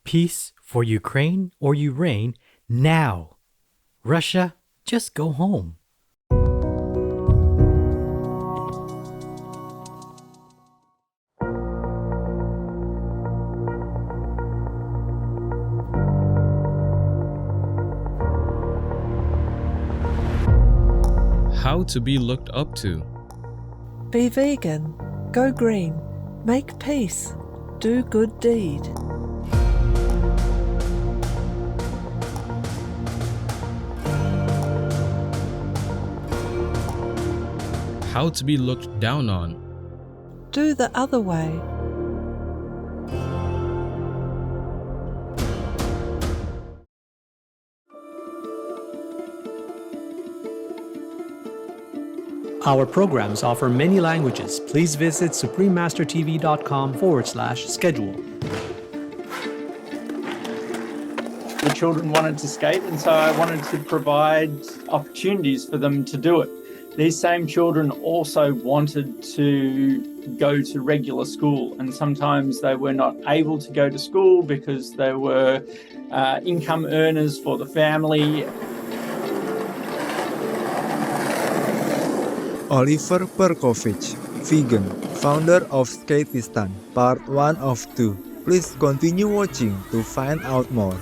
Peace for Ukraine or Ukraine now. Russia, just go home. How to be looked up to. Be vegan, go green, make peace, do good deed. How to be looked down on. Do the other way. Our programs offer many languages. Please visit suprememastertv.com/schedule. The children wanted to skate, and so I wanted to provide opportunities for them to do it. These same children also wanted to go to regular school, and sometimes they were not able to go to school because they were income earners for the family. Oliver Percovich, vegan, founder of Skateistan, part 1 of 2. Please continue watching to find out more.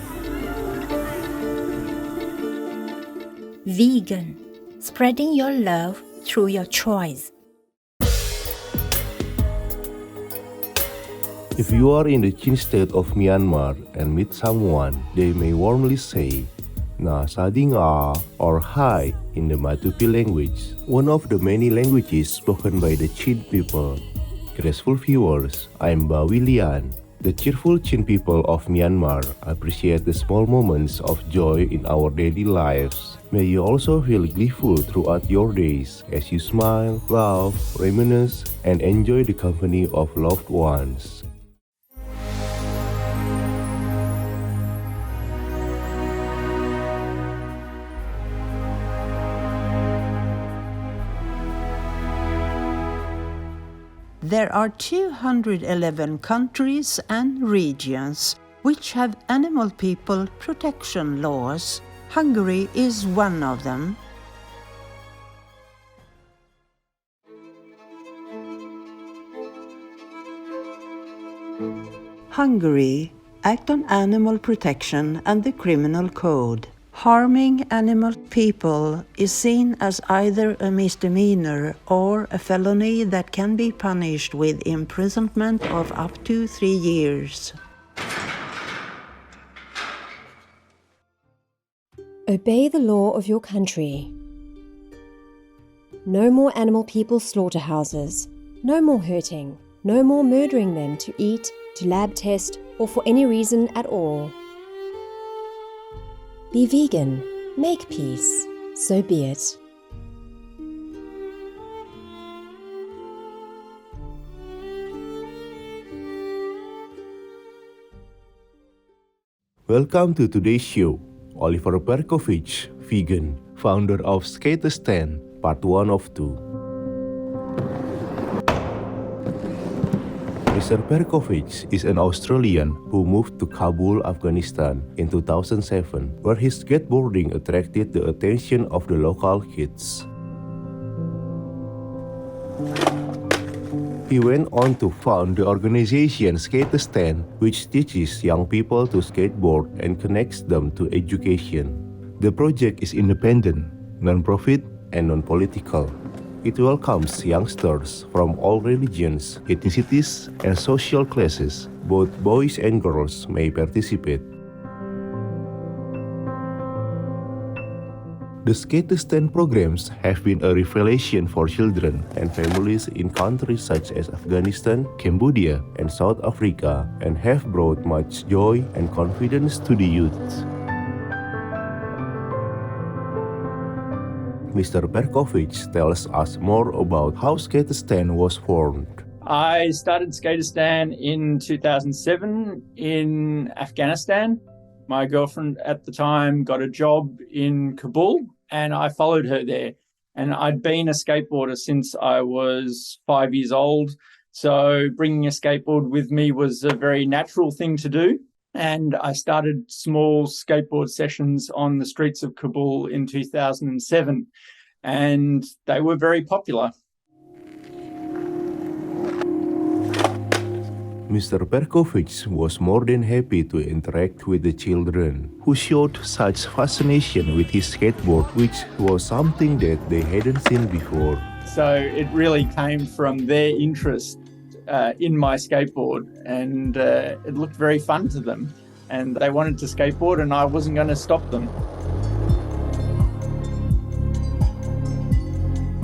Vegan, spreading your love through your choice. If you are in the Chin state of Myanmar and meet someone, they may warmly say, Na Sadinga or Hi in the Matupi language, one of the many languages spoken by the Chin people. Graceful viewers, I am Bawi Lian. The cheerful Chin people of Myanmar appreciate the small moments of joy in our daily lives. May you also feel gleeful throughout your days as you smile, laugh, reminisce, and enjoy the company of loved ones. There are 211 countries and regions which have animal people protection laws. Hungary is one of them. Hungary Act on Animal Protection and the Criminal Code. Harming animal people is seen as either a misdemeanor or a felony that can be punished with imprisonment of up to 3 years. Obey the law of your country. No more animal people slaughterhouses. No more hurting. No more murdering them to eat, to lab test, or for any reason at all. Be vegan, make peace, so be it. Welcome to today's show. Oliver Percovich, vegan, founder of Skateistan, part 1 of 2. Mr. Percovich is an Australian who moved to Kabul, Afghanistan in 2007, where his skateboarding attracted the attention of the local kids. He went on to found the organization Skateistan, which teaches young people to skateboard and connects them to education. The project is independent, non-profit, and non-political. It welcomes youngsters from all religions, ethnicities, and social classes. Both boys and girls may participate. The Skateistan programs have been a revelation for children and families in countries such as Afghanistan, Cambodia, and South Africa, and have brought much joy and confidence to the youth. Mr. Percovich tells us more about how Skateistan was formed. I started Skateistan in 2007 in Afghanistan. My girlfriend at the time got a job in Kabul, and I followed her there. And I'd been a skateboarder since I was 5 years old, so bringing a skateboard with me was a very natural thing to do. And I started small skateboard sessions on the streets of Kabul in 2007, and they were very popular. Mr. Percovich was more than happy to interact with the children, who showed such fascination with his skateboard, which was something that they hadn't seen before. So it really came from their interest in my skateboard, and it looked very fun to them. And they wanted to skateboard, and I wasn't going to stop them.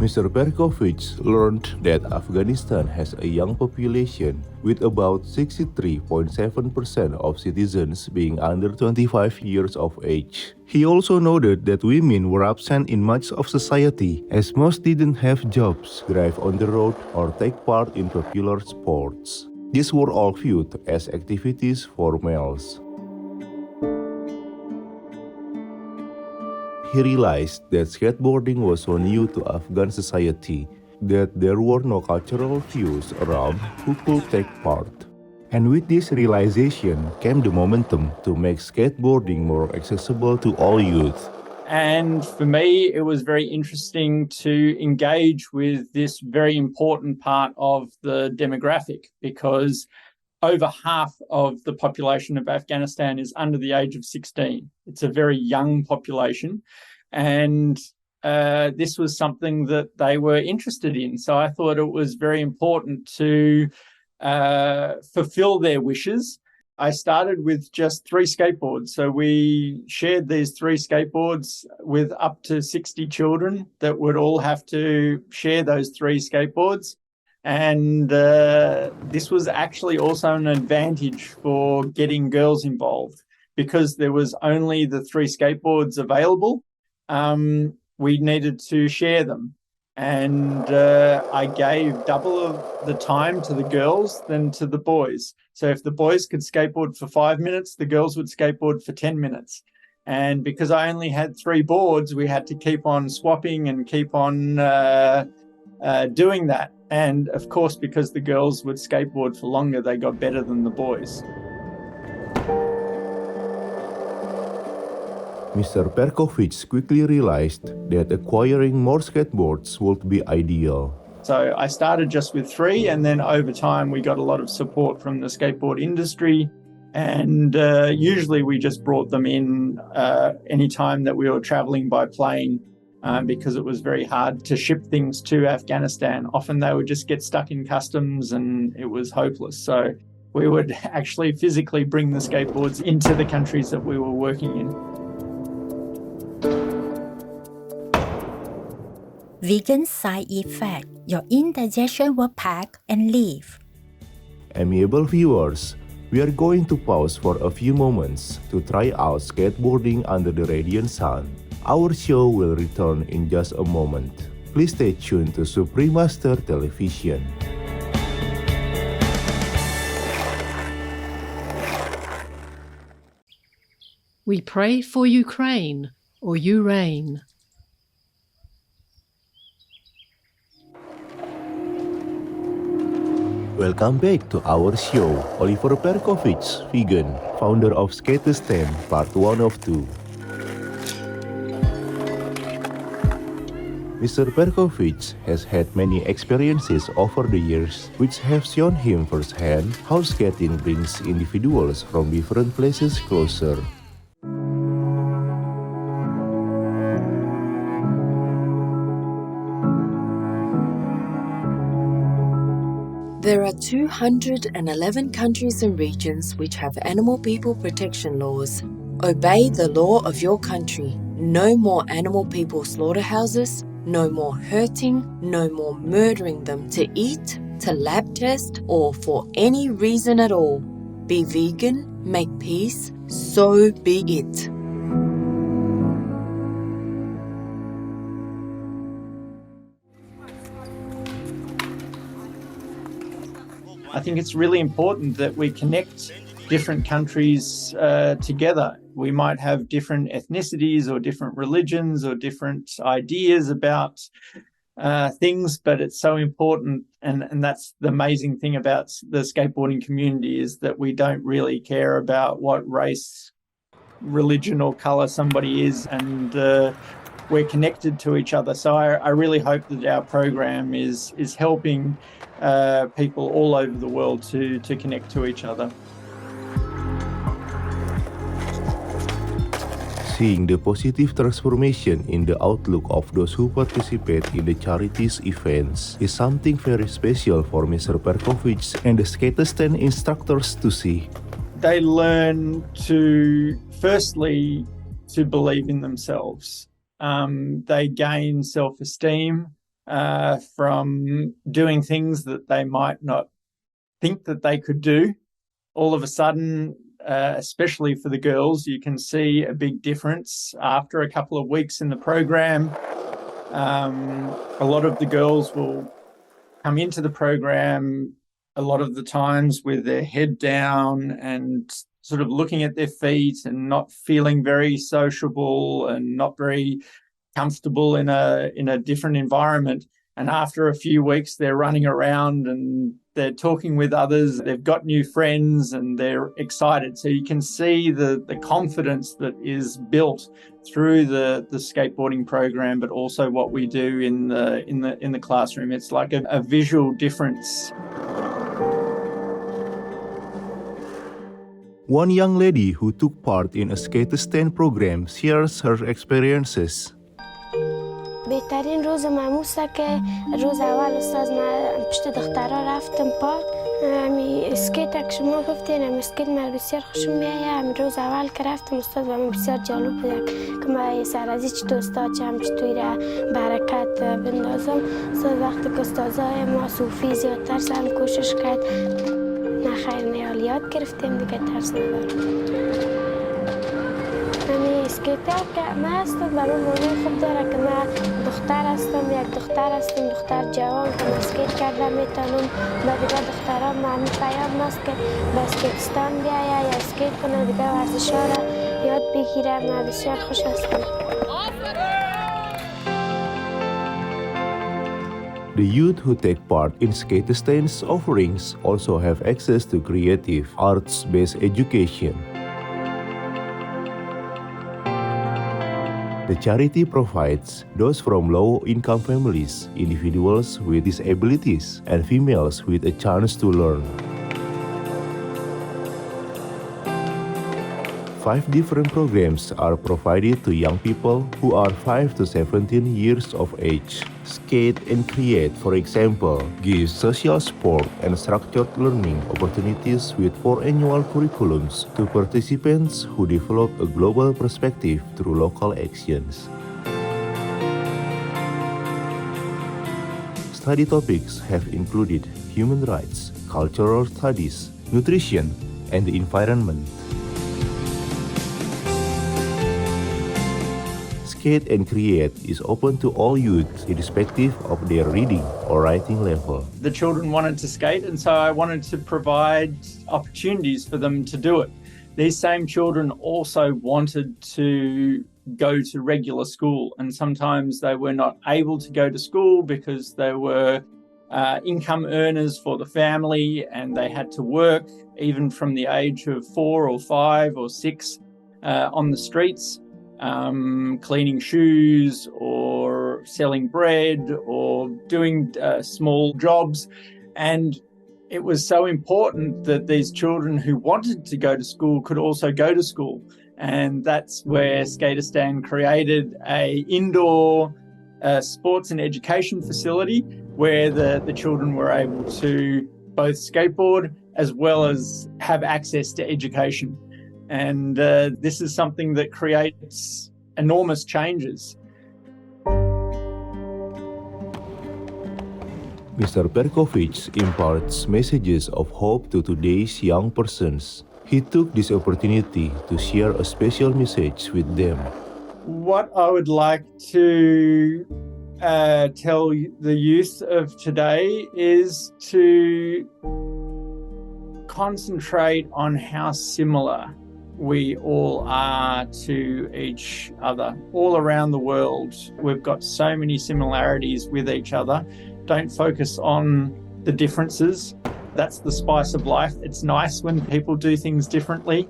Mr. Percovich learned that Afghanistan has a young population, with about 63.7% of citizens being under 25 years of age. He also noted that women were absent in much of society, as most didn't have jobs, drive on the road, or take part in popular sports. These were all viewed as activities for males. He realized that skateboarding was so new to Afghan society that there were no cultural views around who could take part. And with this realization came the momentum to make skateboarding more accessible to all youth. And for me, it was very interesting to engage with this very important part of the demographic, because over half of the population of Afghanistan is under the age of 16. It's a very young population, and this was something that they were interested in. So I thought it was very important to fulfill their wishes. I started with just 3 skateboards. So we shared these 3 skateboards with up to 60 children that would all have to share those 3 skateboards. And this was actually also an advantage for getting girls involved, because there was only the 3 skateboards available. We needed to share them. And I gave double of the time to the girls than to the boys. So if the boys could skateboard for 5 minutes, the girls would skateboard for 10 minutes. And because I only had 3 boards, we had to keep on swapping and keep on doing that. And of course, because the girls would skateboard for longer, they got better than the boys. Mr. Percovich quickly realized that acquiring more skateboards would be ideal. So I started just with 3, and then over time we got a lot of support from the skateboard industry. And usually we just brought them in any time that we were traveling by plane, because it was very hard to ship things to Afghanistan. Often they would just get stuck in customs and it was hopeless. So we would actually physically bring the skateboards into the countries that we were working in. Vegan side effect. Your indigestion will pack and leave. Amiable viewers, we are going to pause for a few moments to try out skateboarding under the radiant sun. Our show will return in just a moment. Please stay tuned to Supreme Master Television. We pray for Ukraine, or you reign. Welcome back to our show. Oliver Percovich, vegan, founder of Skateistan, part 1 of 2. Mr. Percovich has had many experiences over the years, which have shown him firsthand how skating brings individuals from different places closer. There are 211 countries and regions which have animal people protection laws. Obey the law of your country. No more animal people slaughterhouses, no more hurting, no more murdering them to eat, to lab test, or for any reason at all. Be vegan, make peace, so be it. I think it's really important that we connect different countries together. We might have different ethnicities or different religions or different ideas about things, but it's so important. And that's the amazing thing about the skateboarding community, is that we don't really care about what race, religion or color somebody is, and we're connected to each other. So I really hope that our program is helping people all over the world to connect to each other. Seeing the positive transformation in the outlook of those who participate in the charities events is something very special for Mr. Percovich and the Skateistan instructors to see. They learn to, firstly, to believe in themselves. They gain self-esteem from doing things that they might not think that they could do. All of a sudden, especially for the girls, you can see a big difference after a couple of weeks in the program. A lot of the girls will come into the program a lot of the times with their head down and sort of looking at their feet and not feeling very sociable and not very comfortable in a different environment. And after a few weeks, they're running around and they're talking with others. They've got new friends and they're excited. So you can see the confidence that is built through the skateboarding program, but also what we do in the classroom. It's like a visual difference. One young lady who took part in a Skateistan program shares her experiences. بهترین روز ماموسه که روز اول استاد من پشت دخترها رفتم پارک. همی اسکیت که شما گفتین، همی اسکیت من بسیار خوشم میآید. همی روز اول که رفتم استاد و من بسیار جالب بود که من سر از هیچ تو استاد چم چطوری را برکت بندازم. استاد وقتی که استادای ما صوفی زیادتر سم کوشش کرد، نه خیر نه یاد گرفتیم دیگه، ترس ندارم. اسکیتر که من هستم برای مانه خوب داره که من دختر هستم، یک دختر هستم، دختر جوان که من اسکیت کرده میتونم به دیگه دخترها من پیام است که به اسکیتستان بیایه یا اسکیت کنه، دیگه ورزش‌ها را یاد بگیره. من بسیار خوش هستم. The youth who take part in Skateistan's offerings also have access to creative, arts-based education. The charity provides those from low-income families, individuals with disabilities, and females with a chance to learn. 5 different programs are provided to young people who are 5 to 17 years of age. Skate and Create, for example, gives social sport and structured learning opportunities with 4 annual curriculums to participants who develop a global perspective through local actions. Study topics have included human rights, cultural studies, nutrition, and the environment. Skate and Create is open to all youth, irrespective of their reading or writing level. The children wanted to skate, and so I wanted to provide opportunities for them to do it. These same children also wanted to go to regular school, and sometimes they were not able to go to school because they were income earners for the family and they had to work even from the age of 4 or 5 or 6 on the streets. Cleaning shoes or selling bread or doing small jobs. And it was so important that these children who wanted to go to school could also go to school. And that's where Skateistan created a indoor sports and education facility where the children were able to both skateboard as well as have access to education. And this is something that creates enormous changes. Mr. Percovich imparts messages of hope to today's young persons. He took this opportunity to share a special message with them. What I would like to tell the youth of today is to concentrate on how similar we all are to each other. All around the world, we've got so many similarities with each other. Don't focus on the differences. That's the spice of life. It's nice when people do things differently,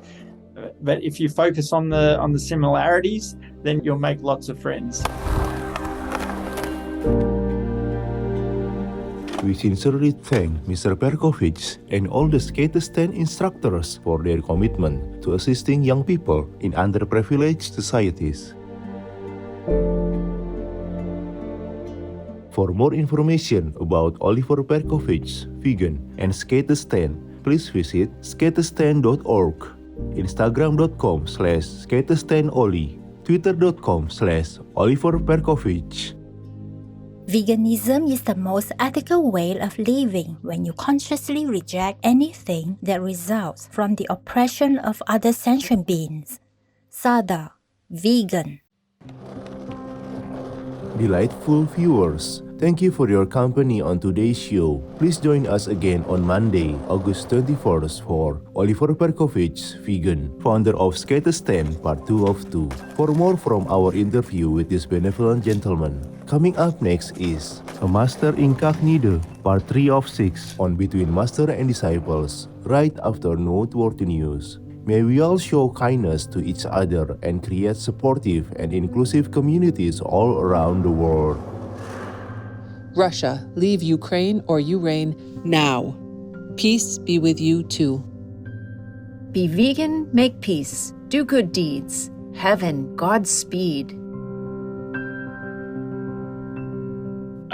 but if you focus on the similarities, then you'll make lots of friends. We sincerely thank Mr. Percovich and all the Skateistan instructors for their commitment to assisting young people in underprivileged societies. For more information about Oliver Percovich, vegan, and Skateistan, please visit skateistan.org, instagram.com/skateistanoli, twitter.com/Oliver Percovich. Veganism is the most ethical way of living when you consciously reject anything that results from the oppression of other sentient beings. Sada, vegan. Delightful viewers, thank you for your company on today's show. Please join us again on Monday, August 21st for Oliver Percovich, vegan, founder of Skateistan Part 2 of 2. For more from our interview with this benevolent gentleman, coming up next is A Master Incognito, Part 3 of 6 on Between Master and Disciples, right after noteworthy news. May we all show kindness to each other and create supportive and inclusive communities all around the world. Russia, leave Ukraine or you reign now. Peace be with you too. Be vegan, make peace, do good deeds. Heaven, Godspeed.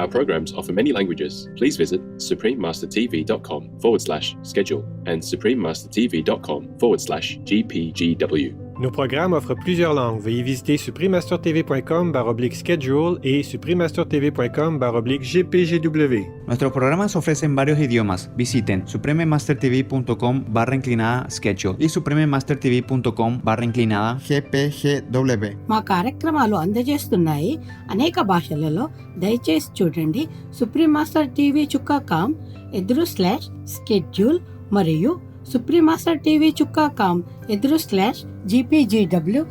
Our programs offer many languages. Please visit suprememastertv.com/schedule and suprememastertv.com/GPGW. Nos programmes offrent plusieurs langues. Veuillez visiter suprememastertv.com/schedule y suprememastertv.com/GPGW. Nuestros programas ofrecen varios idiomas. Visiten suprememastertv.com/schedule y suprememastertv.com/GPGW. మా కార్యక్రమాలు అందజేస్తున్నాయి అనేక భాషలలో. దయచేసి చూడండి suprememastertv.com/schedule మరియు suprememastertv.com/GPGW.